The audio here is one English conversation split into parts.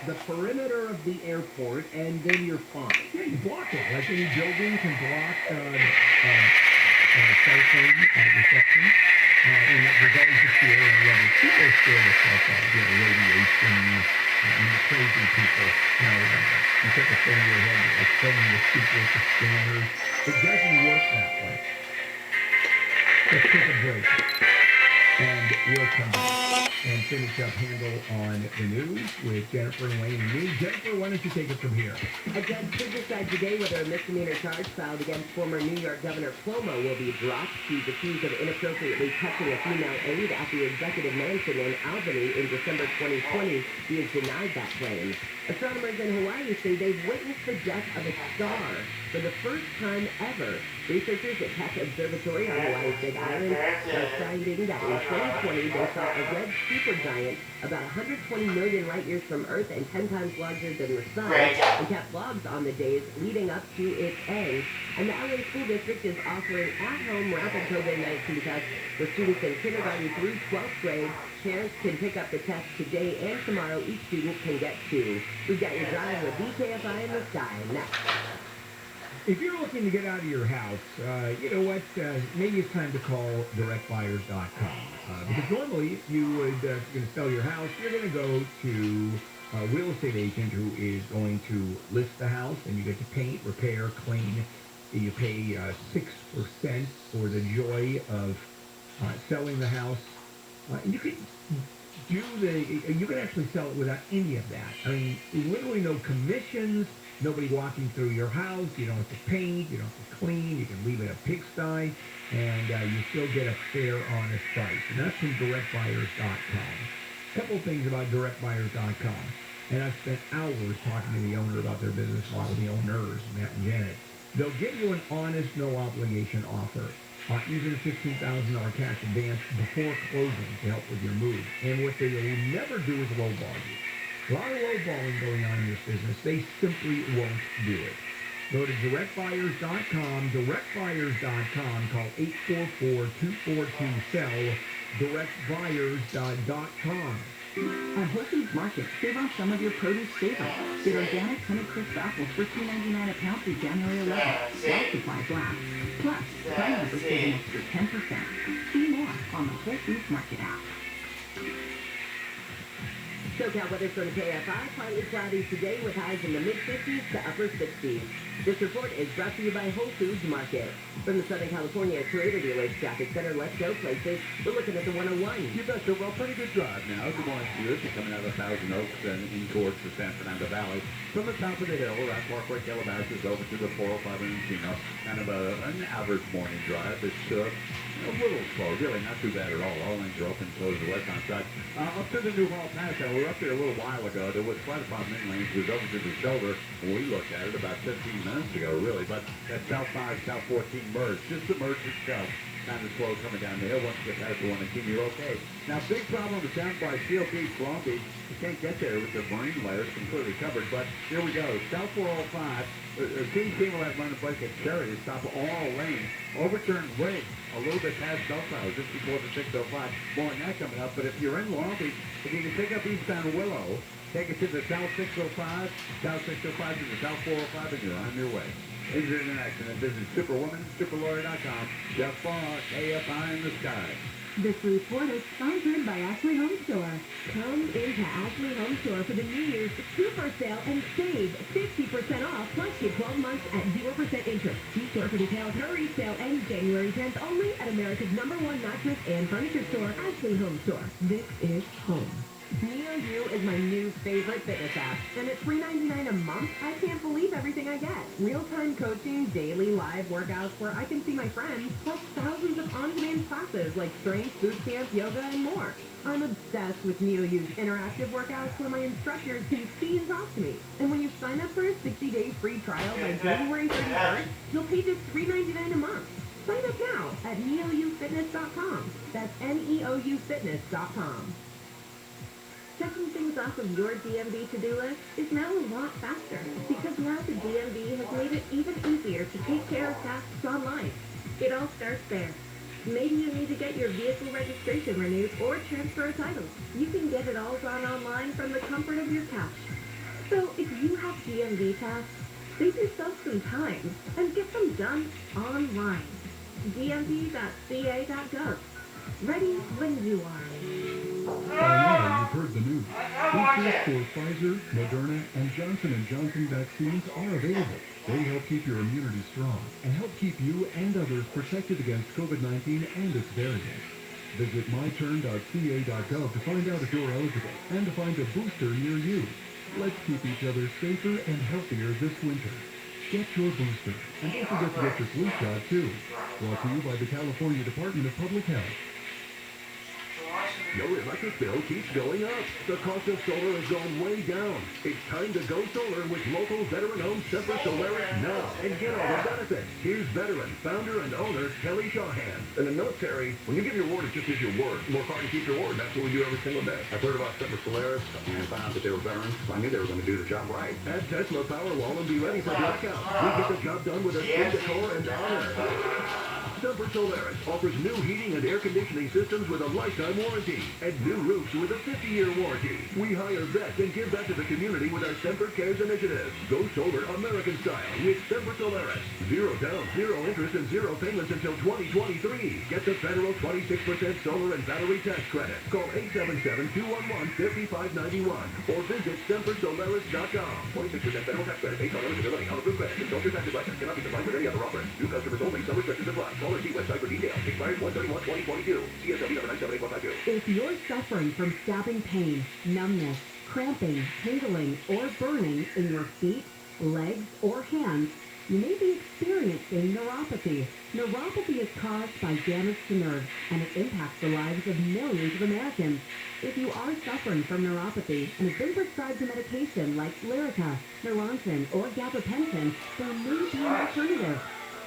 the perimeter of the airport, and then you're fine. Yeah, you block it. Like any building can block cell phone reception. And there's always a fear, and whether people scare themselves out, radiation, the crazy people, you put the phone in your head, you're like filming the people with the scanners. It doesn't work that way. Let's take a break, and we'll come back and finish up Handle on the News with Jennifer and Wayne and me. Jennifer, why don't you take it from here? A judge could decide today whether a misdemeanor charge filed against former New York Governor Cuomo will be dropped. She's accused of inappropriately touching a female aide at the executive mansion in Albany in December 2020. He has denied that claim. Astronomers in Hawaii say they've witnessed the death of a star for the first time ever. Researchers at Keck Observatory on Hawaii's Big Island are finding that in 2020 they saw a red supergiant about 120 million light-years from Earth and 10 times larger than the Sun, and kept logs on the days leading up to its end. And the LA School District is offering at-home rapid COVID-19 tests for students in kindergarten through 12th grade. Parents can pick up the test today and tomorrow. Each student can get 2. We've got your drive with Kfi in the sky next. If you're looking to get out of your house, you know what? Maybe it's time to call directbuyers.com. Because normally you would, if you're going to sell your house, you're going to go to a real estate agent who is going to list the house, and you get to paint, repair, clean. You pay 6% for the joy of selling the house. And you can you can actually sell it without any of that. I mean, literally no commissions, nobody walking through your house. You don't have to paint, you don't have to clean, you can leave it a pigsty, and you still get a fair, honest price. And that's from directbuyers.com. A couple of things about directbuyers.com. And I've spent hours talking to the owner about their business model, the owners, Matt and Janet. They'll give you an honest, no-obligation offer. Even a $15,000 cash advance before closing to help with your move. And what they will never do is lowball you. A lot of lowballing going on in this business. They simply won't do it. Go to directbuyers.com, directbuyers.com, call 844-242-SELL, directbuyers.com. At Whole Foods Market, save on some of your produce savers. Get organic Honeycrisp apples for $2.99 a pound through January 11th. While supplies last. Plus, Prime members save an extra 10%. See more on the Whole Foods Market app. SoCal weather from KFI, partly cloudy today with highs in the mid-50s to upper 60s. This report is brought to you by Whole Foods Market. From the Southern California Toyota Dealers Traffic Center, let's go places. We're looking at the 101. You betcha. Well, pretty good drive now. Good morning to you. Coming out of Thousand Oaks and in towards the San Fernando Valley. From the top of the hill, that Parkway Calabasas over to the 405 in Encino. Kind of an average morning drive. It's a little slow, really not too bad at all. All lanes are open, closed the westbound side. Up to the New Hall Pass, we were up there a little while ago. There was quite a problem in lanes. It was over to the shoulder. We looked at it about 15 minutes ago, really. But that South 5, South 14 merge, just the merge itself, kind of slow coming down the hill. Once you get past the 118, you're okay. Now, big problem is down by Seal Beach, Long Beach. You can't get there with the marine layers completely covered. But here we go. South 405. CDC will have run a bike at Cherry to stop all lanes. Overturned rig a little bit past Bellflower, just before the 605. More on that coming up. But if you're in Long Beach, if you can pick up eastbound Willow, take it to the South 605, South 605 to the South 405, and you're on your way. Injured in an accident. Visit superlawyer.com. Jeff Barr, KFI in the sky. This report is sponsored by Ashley Home Store. Come into Ashley Home Store for the New Year's Super Sale and save 50% off, plus get 12 months at 0% interest. See store for details. Hurry, sale ends January 10th only at America's #1 mattress and furniture store, Ashley Home Store. This is home. NeoU is my new favorite fitness app, and at $3.99 a month, I can't believe everything I get. Real-time coaching, daily live workouts where I can see my friends, plus thousands of on-demand classes like strength, boot camp, yoga, and more. I'm obsessed with NeoU's interactive workouts where my instructors can see and talk to me. And when you sign up for a 60-day free trial by January 31st, you'll pay just $3.99 a month. Sign up now at neoufitness.com. That's neoufitness.com. Checking things off of your DMV to-do list is now a lot faster because now the DMV has made it even easier to take care of tasks online. It all starts there. Maybe you need to get your vehicle registration renewed or transfer a title. You can get it all done online from the comfort of your couch. So if you have DMV tasks, save yourself some time and get them done online. dmv.ca.gov. Ready when you are. By now, you've heard the news. Boosters for Pfizer, Moderna, and Johnson & Johnson vaccines are available. They help keep your immunity strong and help keep you and others protected against COVID-19 and its variants. Visit myturn.ca.gov to find out if you're eligible and to find a booster near you. Let's keep each other safer and healthier this winter. Get your booster, and don't forget to get your flu shot, too. Brought to you by the California Department of Public Health. Your electric bill keeps going up. The cost of solar has gone way down. It's time to go solar with local veteran-owned Semper Solaris now and get all the benefits. Here's veteran, founder, and owner Kelly Shawhan. In the military, when you give your word, it's just as your word. Work hard to keep your word. That's what we do every single day. I've heard about Semper Solaris and found out that they were veterans. I knew they were going to do the job right. Add Tesla Powerwall and be ready for blackout. We get the job done with a spin decor and honor. Semper Solaris offers new heating and air conditioning systems with a lifetime warranty and new roofs with a 50-year warranty. We hire vets and give back to the community with our Semper Cares initiative. Go solar American style with Semper Solaris. 0 down, 0 interest, and 0 payments until 2023. Get the federal 26% solar and battery tax credit. Call 877-211-5591 or visit SemperSolaris.com. 26% federal tax credit based on eligibility. On approved credit. Consult your tax advisor. Cannot be combined with any other offer. New customers only. Some restrictions apply. Call or see website for details. Expires 1/31/2022. CSW number 978-152. If you're suffering from stabbing pain, numbness, cramping, tingling, or burning in your feet, legs, or hands, you may be experiencing neuropathy. Neuropathy is caused by damage to nerves, and it impacts the lives of millions of Americans. If you are suffering from neuropathy and have been prescribed a medication like Lyrica, Neurontin, or gabapentin, there may be an alternative.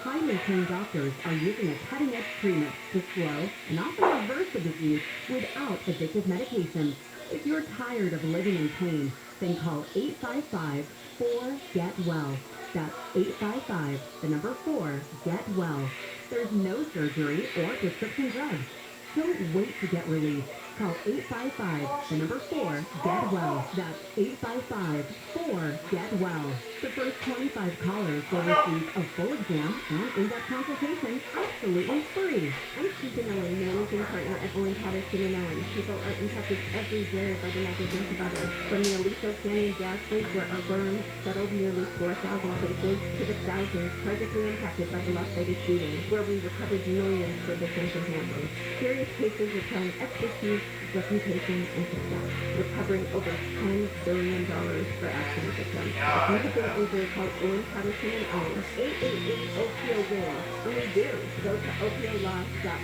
Highly trained doctors are using a cutting-edge treatment to slow and often reverse the disease without addictive medications. If you're tired of living in pain, then call 855-4-GET-WELL. That's 855, the number 4, get well. There's no surgery or prescription drugs. Don't wait to get relief. Call 855, the number 4, get well. That's 855-4-GET-WELL. The first 25 callers will receive a full exam and in-depth consultation absolutely free. I'm Keith Allen, managing partner at Owen Patterson & Allen. People are impacted every day by the negligence of others. From the Aliso Canyon gas leak where a burn settled nearly 4,000 places to the thousands tragically impacted by the Las Vegas shooting, where we recovered millions for victims and families. Serious cases requiring expertise, reputation, and success, recovering over $10 billion for accident victims. If you have been injured, call Owen Patterson & Allen, 888-OPO-WIN. When you do, go to OPOLaw.com.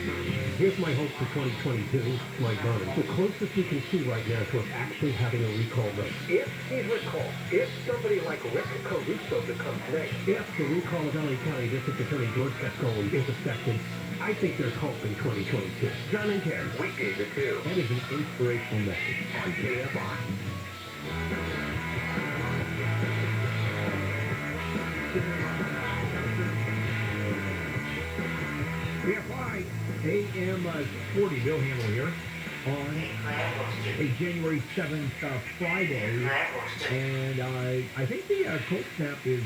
Here's my hope for 2022, my burn. The closest we can see right now to us actually having a recall vote. If he's recalled, if somebody like Rick Caruso becomes next, If the recall of LA County District Attorney George Gascon is effective, I think there's hope in 2022. John and Ken, weekdays at 2. That is an inspirational message. On KFI. KFI AM 40, Bill Hamill here on a January 7th Friday, and I think the cold snap is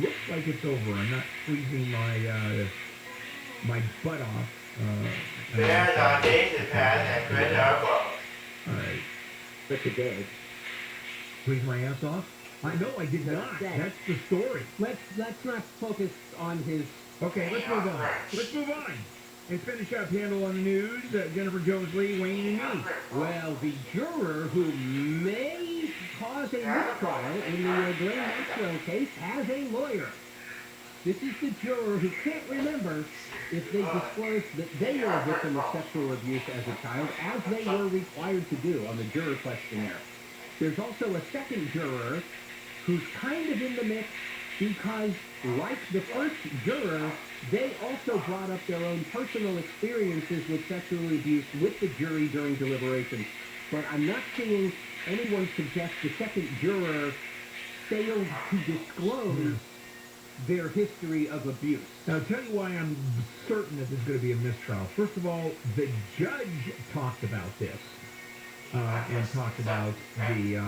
looks like it's over. I'm not freezing my butt off. There's our data pad and print our book. All right. But you did. Freeze my ass off? I know I did not. That's the story. Let's not focus on his. Okay, let's move on. Let's move on. And finish up handle on the news. Jennifer Jones Lee, Wayne, and me. Well, the juror who may cause a mistrial in the Glenn Maxwell case has a lawyer. This is the juror who can't remember if they disclosed that they were a victim of sexual abuse as a child, as they were required to do on the juror questionnaire. There's also a second juror who's kind of in the mix because, like the first juror, they also brought up their own personal experiences with sexual abuse with the jury during deliberations. But I'm not seeing anyone suggest the second juror failed to disclose their history of abuse. Now, I'll tell you why I'm certain that there's going to be a mistrial. First of all, the judge talked about this and talked about the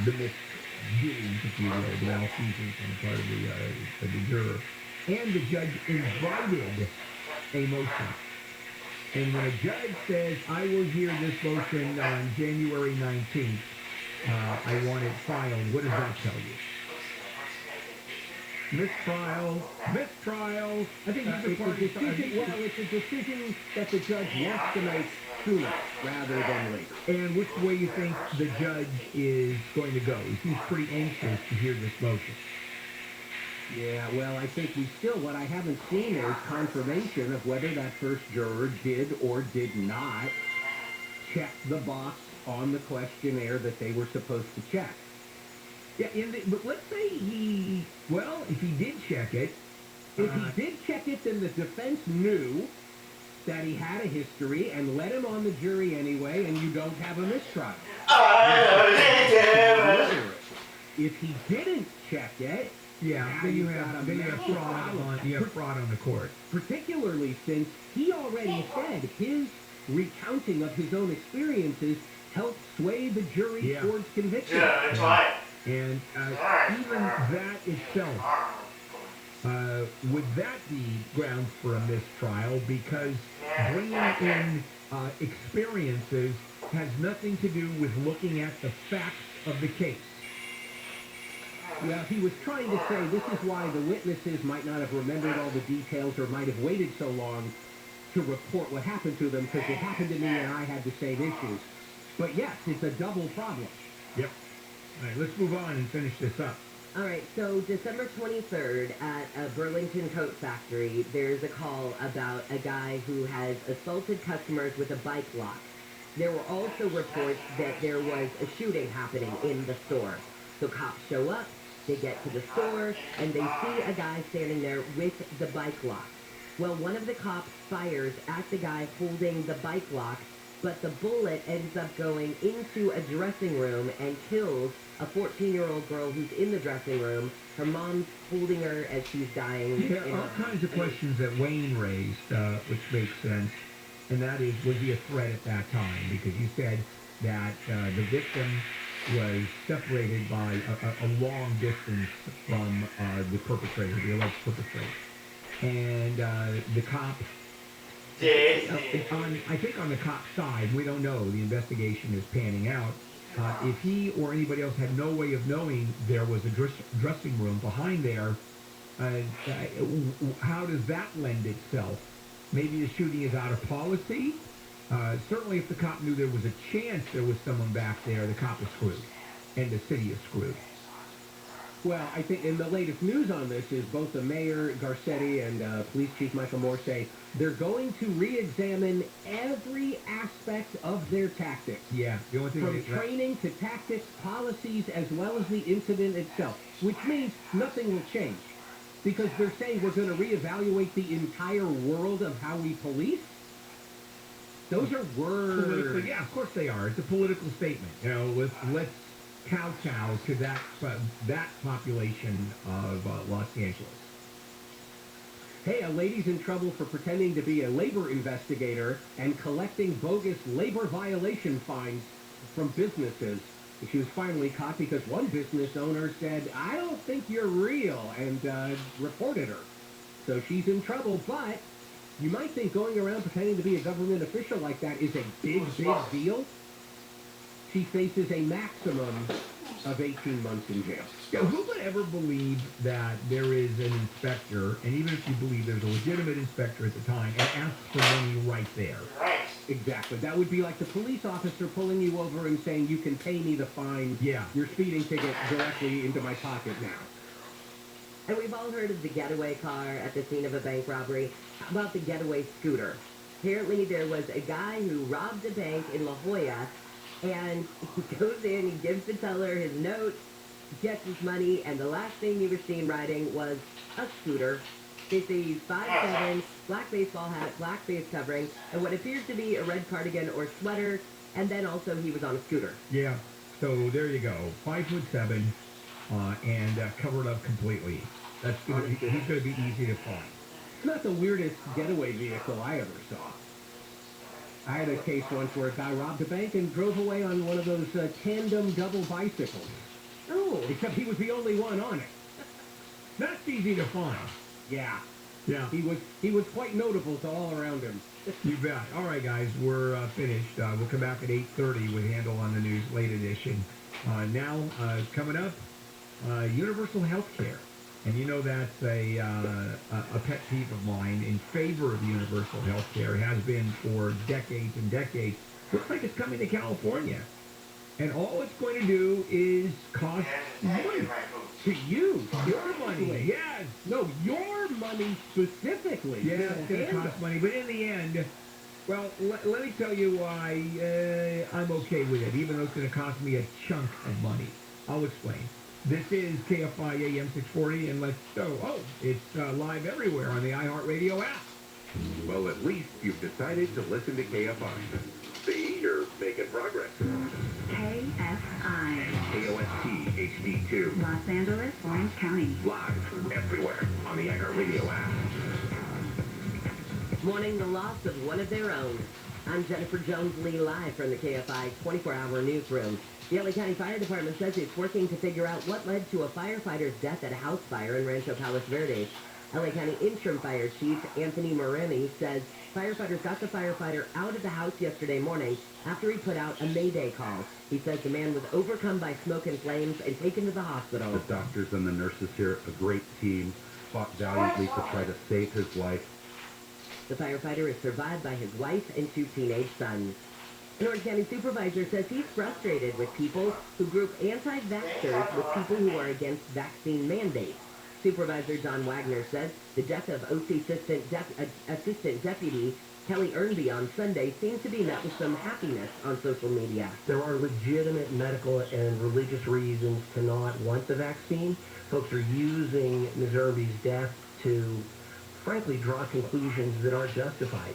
misdealings, if you will, the malfeasance on the part of the juror. And the judge invited a motion. And when a judge says, I will hear this motion on January 19th, I want it filed, what does that tell you? Mistrial. I think It's a decision that the judge wants to make sooner rather than later. And which way you think the judge is going to go? He seems pretty anxious to hear this motion. Yeah, well, I think what I haven't seen is confirmation of whether that first juror did or did not check the box on the questionnaire that they were supposed to check. Yeah, but let's say if he did check it. If he did check it, then the defense knew that he had a history and let him on the jury anyway, and you don't have a mistrial. If he didn't check it, then you have fraud on the court. Particularly since he already said his recounting of his own experiences helped sway the jury towards conviction. Yeah, that's right. And even that itself, would that be grounds for a mistrial? Because bringing in experiences has nothing to do with looking at the facts of the case. Well, he was trying to say this is why the witnesses might not have remembered all the details or might have waited so long to report what happened to them because it happened to me and I had the same issues. But yes, it's a double problem. Yep. All right, let's move on and finish this up. All right, so December 23rd at a Burlington coat factory, there's a call about a guy who has assaulted customers with a bike lock. There were also reports that there was a shooting happening in the store. So cops show up, they get to the store, and they see a guy standing there with the bike lock. Well, one of the cops fires at the guy holding the bike lock, but the bullet ends up going into a dressing room and kills a 14-year-old girl who's in the dressing room. Her mom's holding her as she's dying. There are all kinds of questions that Wayne raised, which makes sense, and that is, was he a threat at that time? Because you said that the victim was separated by a long distance from the perpetrator, the alleged perpetrator. And the cop, I think on the cop's side, we don't know, the investigation is panning out. If he or anybody else had no way of knowing there was a dressing room behind there, how does that lend itself? Maybe the shooting is out of policy? Certainly if the cop knew there was a chance there was someone back there, the cop is screwed. And the city is screwed. Well, I think in the latest news on this is both the mayor, Garcetti, and Police Chief Michael Moore say they're going to re-examine every aspect of their tactics. Yeah, the only thing from training to tactics, policies, as well as the incident itself, which means nothing will change. Because they're saying we're going to reevaluate the entire world of how we police. Those are words. Yeah, of course they are. It's a political statement. You know, let's kowtow to that population of Los Angeles. Hey, a lady's in trouble for pretending to be a labor investigator and collecting bogus labor violation fines from businesses. She was finally caught because one business owner said, I don't think you're real, and reported her. So she's in trouble, but you might think going around pretending to be a government official like that is a big, big deal. She faces a maximum of 18 months in jail. Yeah, who would ever believe that there is an inspector, and even if you believe there's a legitimate inspector at the time, and asks for money right there? Exactly. That would be like the police officer pulling you over and saying, you can pay me the fine. Yeah. Your speeding ticket directly into my pocket now. And we've all heard of the getaway car at the scene of a bank robbery. How about the getaway scooter? Apparently there was a guy who robbed a bank in La Jolla, and he goes in, he gives the teller his note, gets his money, and the last thing he was seen riding was a scooter. They say he's 5'7", black baseball hat, black face covering, and what appears to be a red cardigan or sweater, and then also he was on a scooter. Yeah, so there you go, 5'7", and covered up completely. He's gonna be easy to find. It's not the weirdest getaway vehicle I ever saw. I had a case once where a guy robbed a bank and drove away on one of those tandem double bicycles. Oh. Except he was the only one on it. That's easy to find. Yeah. Yeah. He was quite notable to all around him. You bet. All right, guys, we're finished. We'll come back at 8:30 with Handle on the News late edition. Now, coming up, universal health care. And you know that's a pet peeve of mine in favor of universal health care. It has been for decades and decades. Looks like it's coming to California. And all it's going to do is cost money. To you. Your money. Yes. No, your money specifically. Yeah, it's going to cost money. But in the end, well, let me tell you why I'm okay with it, even though it's going to cost me a chunk of money. I'll explain. This is KFI AM 640, and let's go. Oh, it's live everywhere on the iHeartRadio app. Well, at least you've decided to listen to KFI. See, you're making progress. KFI. KOST HD2. Los Angeles, Orange County. Live everywhere on the iHeartRadio app. Mourning the loss of one of their own. I'm Jennifer Jones-Lee, live from the KFI 24-hour newsroom. The LA County Fire Department says it's working to figure out what led to a firefighter's death at a house fire in Rancho Palos Verdes. LA County Interim Fire Chief Anthony Moreni says firefighters got the firefighter out of the house yesterday morning after he put out a Mayday call. He says the man was overcome by smoke and flames and taken to the hospital. The doctors and the nurses here, a great team, fought valiantly to try to save his life. The firefighter is survived by his wife and 2 teenage sons. An Orange County supervisor says he's frustrated with people who group anti-vaxxers with people who are against vaccine mandates. Supervisor John Wagner says the death of OC Assistant Deputy Kelly Earnby on Sunday seems to be met with some happiness on social media. There are legitimate medical and religious reasons to not want the vaccine. Folks are using Ms. Earnby's death to, frankly, draw conclusions that aren't justified.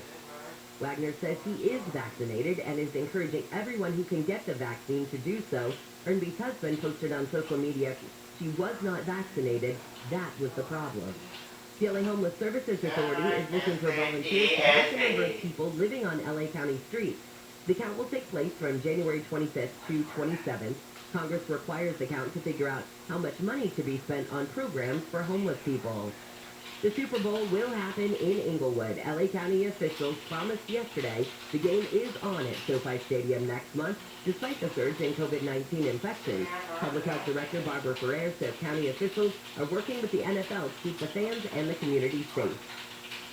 Wagner says he is vaccinated and is encouraging everyone who can get the vaccine to do so. Earnby's husband posted on social media, she was not vaccinated. That was the problem. The LA Homeless Services Authority is looking for volunteers to count the number of people living on LA County streets. The count will take place from January 25th to 27th. Congress requires the count to figure out how much money to be spent on programs for homeless people. The Super Bowl will happen in Inglewood. LA County officials promised yesterday the game is on at SoFi Stadium next month, despite the surge in COVID-19 infections. Public Health Director Barbara Ferrer says county officials are working with the NFL to keep the fans and the community safe.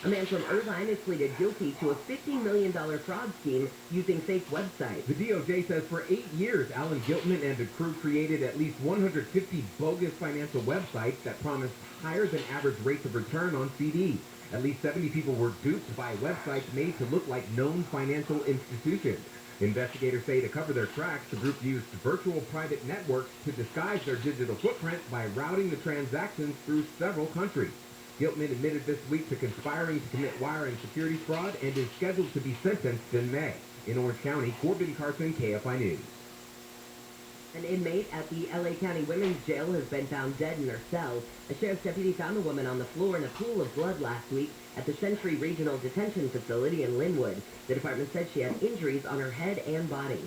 A man from Irvine is pleaded guilty to a $50 million fraud scheme using fake websites. The DOJ says for 8 years, Alan Giltman and the crew created at least 150 bogus financial websites that promised higher than average rates of return on CDs. At least 70 people were duped by websites made to look like known financial institutions. Investigators say to cover their tracks, the group used virtual private networks to disguise their digital footprint by routing the transactions through several countries. Giltman admitted this week to conspiring to commit wire and securities fraud and is scheduled to be sentenced in May. In Orange County, Corbin Carson, KFI News. An inmate at the LA County Women's Jail has been found dead in her cell. A sheriff's deputy found the woman on the floor in a pool of blood last week at the Century Regional Detention Facility in Linwood. The department said she had injuries on her head and body.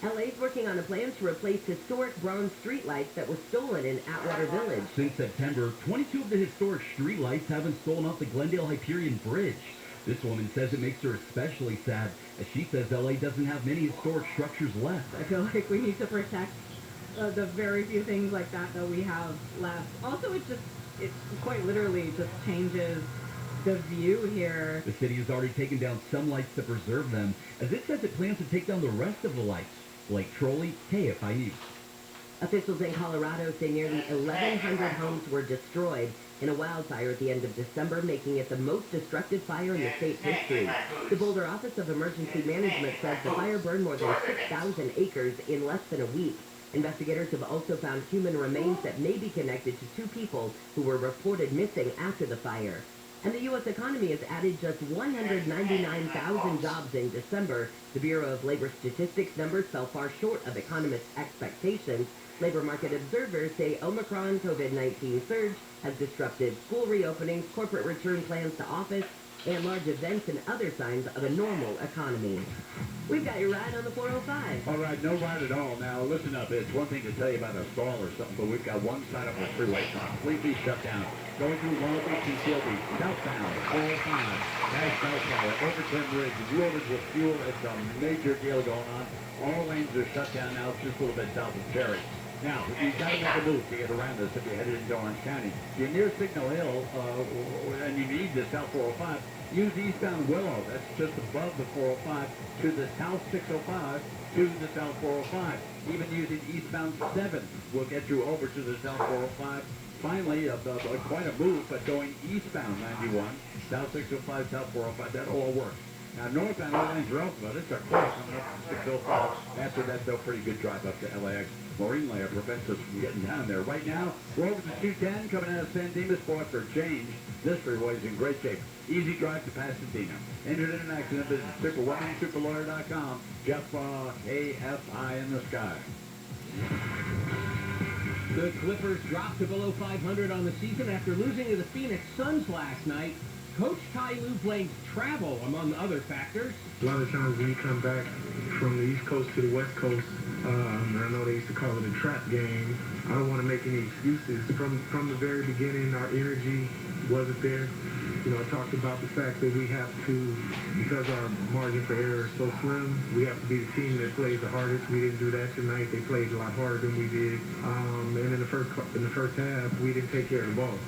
LA's working on a plan to replace historic bronze streetlights that were stolen in Atwater Village. Since September, 22 of the historic streetlights have been stolen off the Glendale-Hyperion Bridge. This woman says it makes her especially sad, as she says LA doesn't have many historic structures left. I feel like we need to protect the very few things like that we have left. Also, it quite literally just changes the view here. The city has already taken down some lights to preserve them, as it says it plans to take down the rest of the lights. Blake Trolley, KFI News. Officials in Colorado say nearly 1,100 homes were destroyed in a wildfire at the end of December, making it the most destructive fire in the state's history. The Boulder Office of Emergency Management says the fire burned more than 6,000 acres in less than a week. Investigators have also found human remains that may be connected to 2 people who were reported missing after the fire. And the U.S. economy has added just 199,000 jobs in December. The Bureau of Labor Statistics numbers fell far short of economists' expectations. Labor market observers say Omicron COVID-19 surge has disrupted school reopenings, corporate return plans to office, and large events and other signs of a normal economy. We've got your ride on the 405. All right, no ride at all. Now, listen up. It's one thing to tell you about a stall or something, but we've got one side of the freeway completely shut down. Going through Long Beach and Seal Beach, southbound, 405, Nash Bellflower, Overton Ridge, loaded with fuel. It's a major deal going on. All lanes are shut down now, just a little bit south of Cherry. Now, you've got to make a move to get around this if you're headed into Orange County. You're near Signal Hill, and you need the South 405. Use eastbound Willow. That's just above the 405 to the South 605 to the South 405. Even using eastbound 7 will get you over to the South 405. Finally, quite a move, but going eastbound 91, South 605, South 405, that all works. Now, northbound, all lanes are open, but it's a close coming up to 605. After that, though, pretty good drive up to LAX. Marine layer prevents us from getting down there. Right now, we're over to 210 coming out of San Dimas. Sport for change. This freeway is in great shape. Easy drive to Pasadena. Injured in an accident, visit superweaponsuperlawyer.com. Jeff KFI in the sky. The Clippers dropped to below 500 on the season after losing to the Phoenix Suns last night. Coach Ty Lue blames travel, among other factors. A lot of times when you come back from the East Coast to the West Coast, and I know they used to call it a trap game, I don't want to make any excuses. From the very beginning, our energy wasn't there. You know, I talked about the fact that we have to, because our margin for error is so slim, we have to be the team that plays the hardest. We didn't do that tonight. They played a lot harder than we did. And in the first half, we didn't take care of the ball.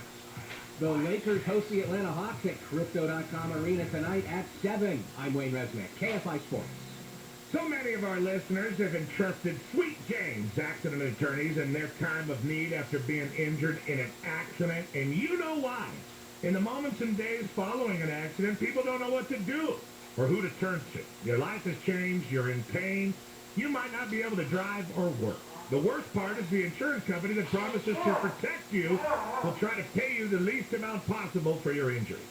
The Lakers host the Atlanta Hawks at Crypto.com Arena tonight at 7. I'm Wayne Resnick, KFI Sports. So many of our listeners have entrusted Sweet James accident attorneys in their time of need after being injured in an accident, and you know why. In the moments and days following an accident, people don't know what to do or who to turn to. Your life has changed, you're in pain, you might not be able to drive or work. The worst part is the insurance company that promises to protect you will try to pay you the least amount possible for your injury.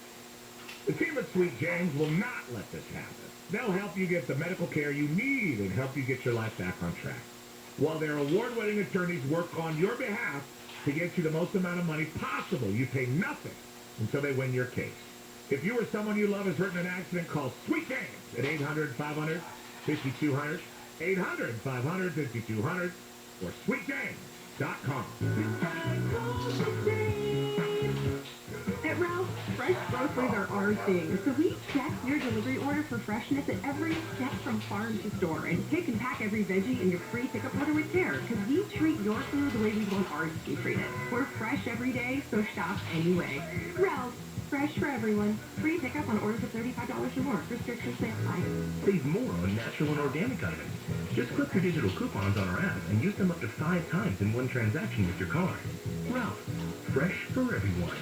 The team at Sweet James will not let this happen. They'll help you get the medical care you need and help you get your life back on track. While their award-winning attorneys work on your behalf to get you the most amount of money possible, you pay nothing until they win your case. If you or someone you love is hurt in an accident, call Sweet James at 800-500-5200, 800-500-5200, or sweetjames.com. At Ralph's, fresh groceries are our thing, so we check your delivery order for freshness at every step from farm to store and pick and pack every veggie in your free pickup order with care, because we treat your food the way we want ours to be treated. We're fresh every day, so shop anyway. Ralph's, fresh for everyone. Free pickup on orders of $35 or more. Restrictions may apply. Save more on natural and organic items. Just click your digital coupons on our app and use them up to 5 times in one transaction with your card. Ralph, fresh for everyone.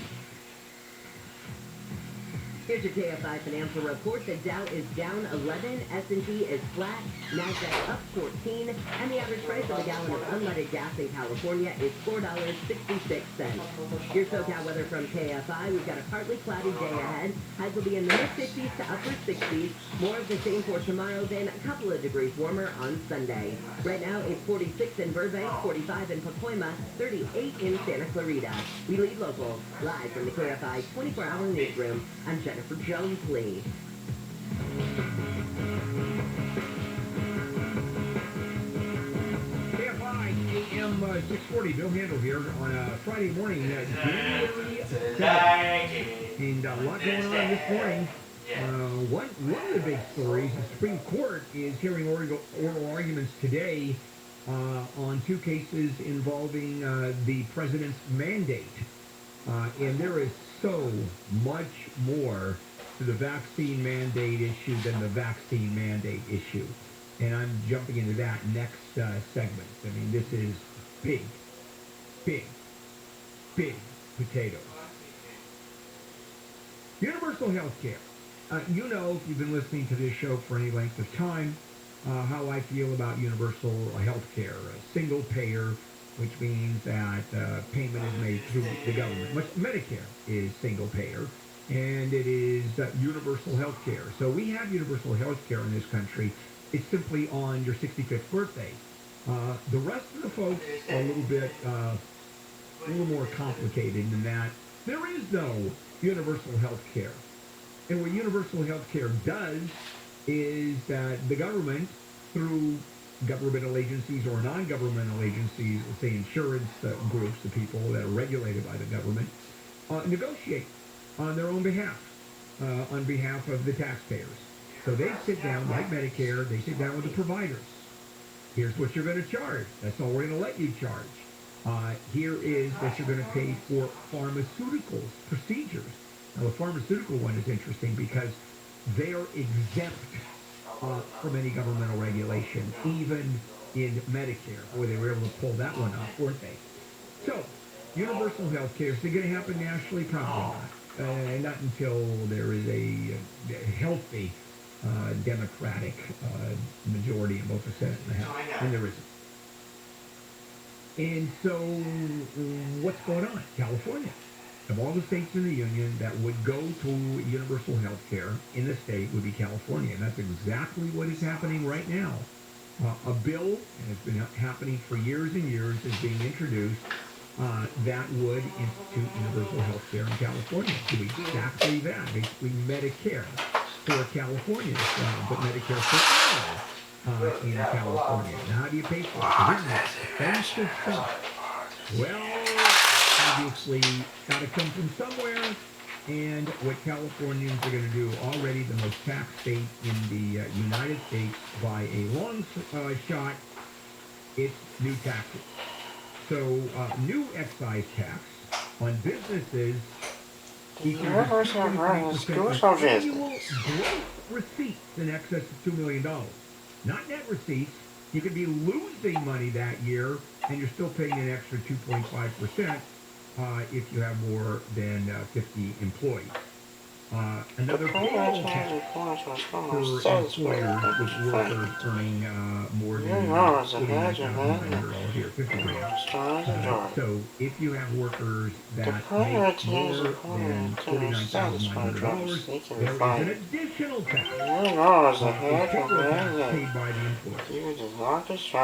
Here's your KFI Financial Report. The Dow is down 11, S&P is flat, NASDAQ up 14, and the average price of a gallon of unleaded gas in California is $4.66. Your SoCal weather from KFI. We've got a partly cloudy day ahead. Highs will be in the mid-50s to upper 60s. More of the same for tomorrow, then a couple of degrees warmer on Sunday. Right now, it's 46 in Burbank, 45 in Pacoima, 38 in Santa Clarita. We lead local, live from the KFI 24-hour newsroom. I'm Jennifer Jones-Lee. KFI AM 640, Bill Handel here on a Friday morning, January 7th. And a lot going on this morning. One of the big stories, the Supreme Court is hearing oral arguments today on 2 cases involving the president's mandate. And there is so much more to the vaccine mandate issue than the vaccine mandate issue. And I'm jumping into that next segment. I mean, this is big potatoes. Universal health care. You know, if you've been listening to this show for any length of time, how I feel about universal health care. Single payer, which means that payment is made through the government. Medicare is single payer, and it is universal health care. So we have universal health care in this country. It's simply on your 65th birthday. The rest of the folks are a little more complicated in that there is no universal health care. And what universal health care does is that the government, through governmental agencies or non-governmental agencies, say insurance groups, the people that are regulated by the government, negotiate on their own behalf, on behalf of the taxpayers. So they sit down, like Medicare, they sit down with the providers. Here's what you're going to charge. That's all we're going to let you charge. Here is what you're going to pay for pharmaceuticals, procedures. Now, the pharmaceutical one is interesting because they're exempt from any governmental regulation, even in Medicare. Boy, they were able to pull that one off, weren't they? So, universal health care, is it going to happen nationally? Probably not. Not until there is a healthy Democratic majority in both the Senate and the House, and there isn't. And so, what's going on? California. Of all the states in the union that would go to universal health care in the state would be California. And that's exactly what is happening right now. A bill, and it's been happening for years and years, is being introduced that would institute universal health care in California. Do exactly that. Basically Medicare for California, but Medicare for all in California. Now, how do you pay for it? Isn't it expensive stuff? Well, obviously, got to come from somewhere, and what Californians are going to do, already the most taxed state in the United States by a long shot, it's new taxes. So, new excise tax on businesses equals 23% of annual gross receipts in excess of $2 million. Not net receipts. You could be losing money that year, and you're still paying an extra 2.5%. If you have more than 50 employees. Another payroll tax for employers with workers earning more than $49,900 here, 50 grand. So if you have workers that make more than $49,900, there is an additional tax, a payroll tax paid by the employer.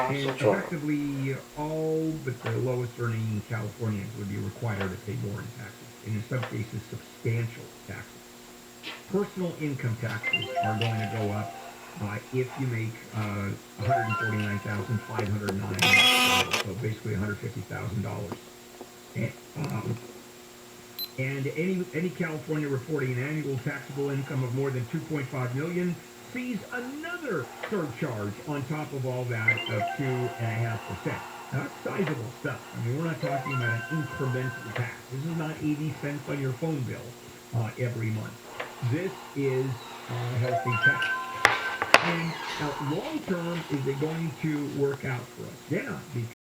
And effectively, all but the lowest earning Californians would be required to pay more in taxes, and in some cases, substantial taxes. Personal income taxes are going to go up if you make $149,509, so basically $150,000. And any California reporting an annual taxable income of more than $2.5 million sees another surcharge on top of all that of 2.5%. Now, that's sizable stuff. I mean, we're not talking about an incremental tax. This is not 80 cents on your phone bill every month. This is a healthy tax. And now, long term, is it going to work out for us? Yeah, because